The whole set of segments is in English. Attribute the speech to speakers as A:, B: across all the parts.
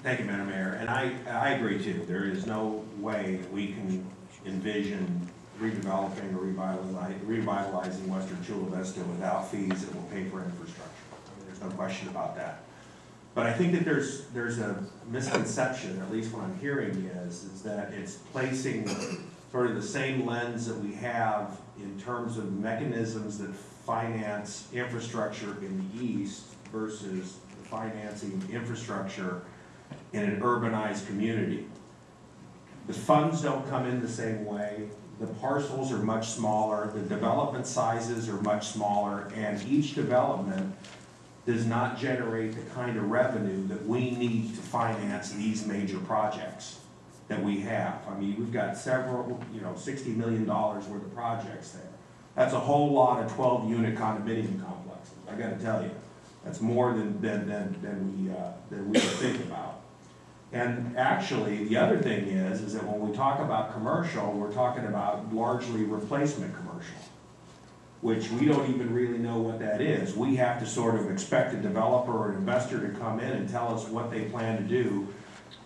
A: Thank you, Madam Mayor. And I agree too. There is no way that we can envision redeveloping or revitalizing Western Chula Vista without fees that will pay for infrastructure. I mean, there's no question about that. But I think that there's a misconception, at least what I'm hearing is that it's placing sort of the same lens that we have in terms of mechanisms that finance infrastructure in the east versus the financing infrastructure in an urbanized community. The funds don't come in the same way. The parcels are much smaller. The development sizes are much smaller, and each development does not generate the kind of revenue that we need to finance these major projects that we have. I mean, we've got several, $60 million worth of projects there. That's a whole lot of 12-unit condominium complexes. I got to tell you, that's more than we think about. And actually, the other thing is that when we talk about commercial, we're talking about largely replacement commercial, which we don't even really know what that is. We have to sort of expect a developer or an investor to come in and tell us what they plan to do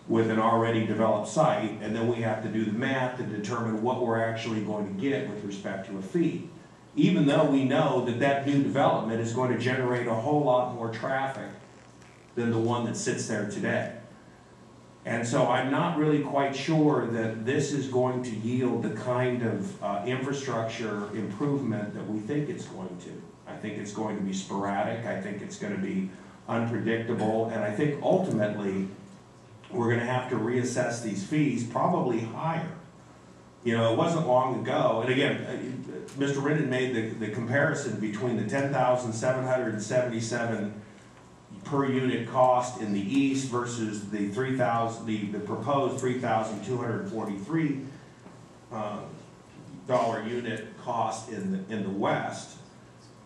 A: with an already developed site, and then we have to do the math to determine what we're actually going to get with respect to a fee. Even though we know that that new development is going to generate a whole lot more traffic than the one that sits there today. And so I'm not really quite sure that this is going to yield the kind of infrastructure improvement that we think it's going to. I think it's going to be sporadic. I think it's going to be unpredictable. And I think ultimately we're going to have to reassess these fees probably higher. It wasn't long ago, and again, Mr. Rinden made the comparison between the 10,777 per unit cost in the east versus the proposed $3,243 unit cost in the west.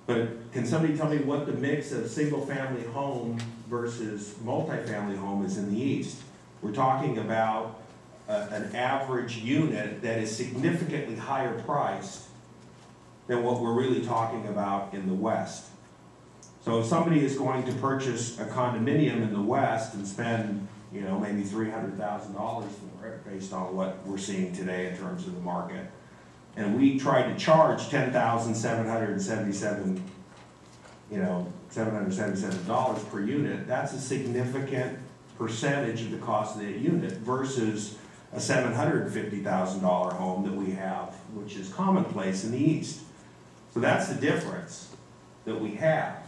A: But can somebody tell me what the mix of single-family home versus multifamily home is in the east? We're talking about an average unit that is significantly higher priced than what we're really talking about in the west. So if somebody is going to purchase a condominium in the west and spend, maybe $300,000 for it, based on what we're seeing today in terms of the market, and we try to charge $10,777, $777 per unit, that's a significant percentage of the cost of that unit versus a $750,000 home that we have, which is commonplace in the east. So that's the difference that we have.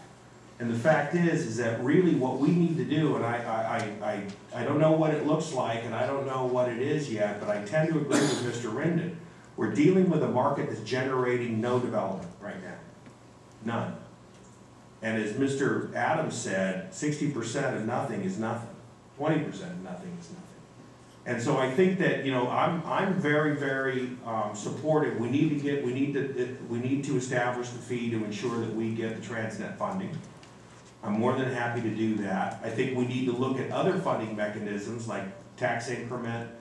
A: And the fact is that really what we need to do, and I don't know what it looks like, and I don't know what it is yet, but I tend to agree with Mr. Rinden. We're dealing with a market that's generating no development right now. None. And as Mr. Adams said, 60% of nothing is nothing. 20% of nothing is nothing. And so I think that, I'm very, very supportive. We need to establish the fee to ensure that we get the Transnet funding. I'm more than happy to do that. I think we need to look at other funding mechanisms like tax increment,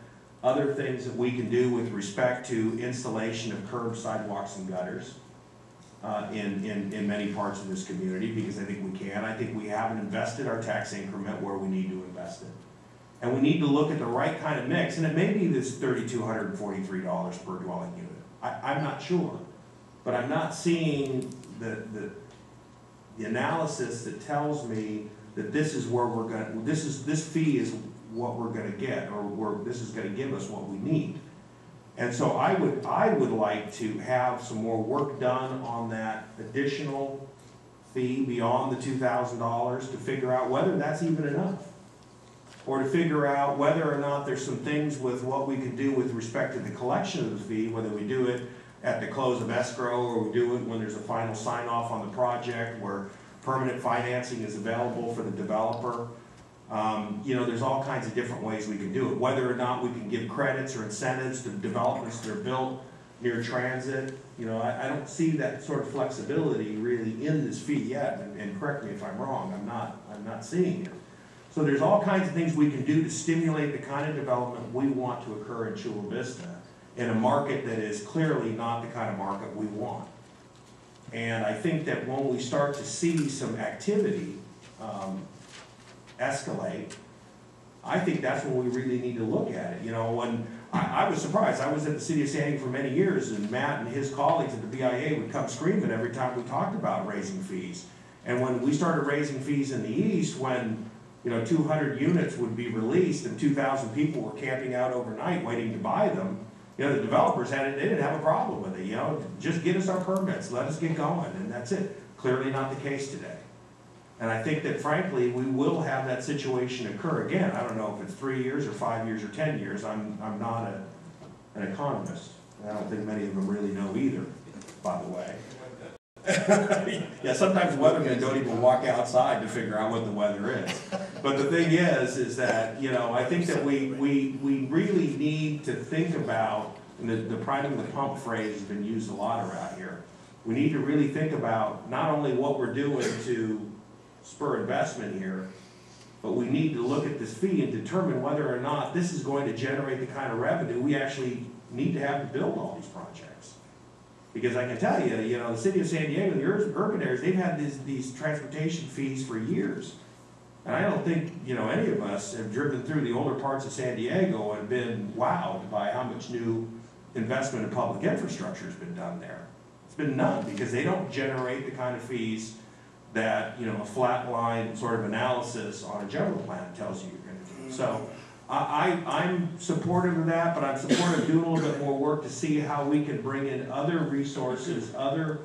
A: other things that we can do with respect to installation of curbs, sidewalks, and gutters in many parts of this community, because I think we can. I think we haven't invested our tax increment where we need to invest it. And we need to look at the right kind of mix, and it may be this $3,243 per dwelling unit. I'm not sure, but I'm not seeing the analysis that tells me that this is where we're going. This fee is what we're going to get, or this is going to give us what we need. And so I would like to have some more work done on that additional fee beyond the $2,000 to figure out whether that's even enough, or to figure out whether or not there's some things with what we can do with respect to the collection of the fee, whether we do it at the close of escrow, or we do it when there's a final sign-off on the project where permanent financing is available for the developer. There's all kinds of different ways we can do it. Whether or not we can give credits or incentives to developments that are built near transit. I don't see that sort of flexibility really in this fee yet, and correct me if I'm wrong, I'm not seeing it. So there's all kinds of things we can do to stimulate the kind of development we want to occur in Chula Vista in a market that is clearly not the kind of market we want. And I think that when we start to see some activity escalate, I think that's when we really need to look at it. You know, when I was surprised, I was at the city of San Diego for many years, and Matt and his colleagues at the BIA would come screaming every time we talked about raising fees. And when we started raising fees in the east, when 200 units would be released and 2,000 people were camping out overnight waiting to buy them, the developers they didn't have a problem with it. Just get us our permits, let us get going, and that's it. Clearly not the case today. And I think that frankly, we will have that situation occur again. I don't know if it's 3 years or 5 years or 10 years. I'm not an economist. I don't think many of them really know either, by the way. Yeah, sometimes weathermen don't even walk outside to figure out what the weather is. But the thing is that, I think that we really need to think about, and the priming the pump phrase has been used a lot around here. We need to really think about not only what we're doing to spur investment here, but we need to look at this fee and determine whether or not this is going to generate the kind of revenue we actually need to have to build all these projects. Because I can tell you, the city of San Diego, the urban areas, they've had these transportation fees for years. And I don't think, any of us have driven through the older parts of San Diego and been wowed by how much new investment in public infrastructure has been done there. It's been none, because they don't generate the kind of fees that, a flat line sort of analysis on a general plan tells you you're going to do. So I'm supportive of that, but I'm supportive of doing a little bit more work to see how we can bring in other resources, other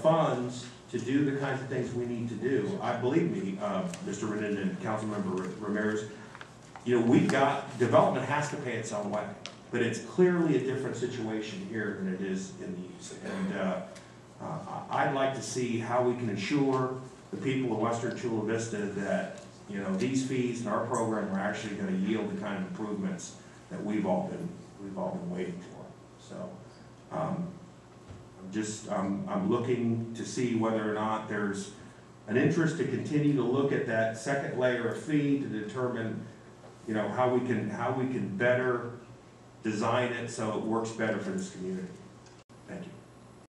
A: funds to do the kinds of things we need to do. I believe me, Mr. Renan and Councilmember Ramirez, we've got, development has to pay its own way, but it's clearly a different situation here than it is in the east. And I'd like to see how we can ensure the people of Western Chula Vista that these fees and our program are actually going to yield the kind of improvements that we've all been waiting for. So I'm looking to see whether or not there's an interest to continue to look at that second layer of fee to determine how we can better design it so it works better for this community. Thank you.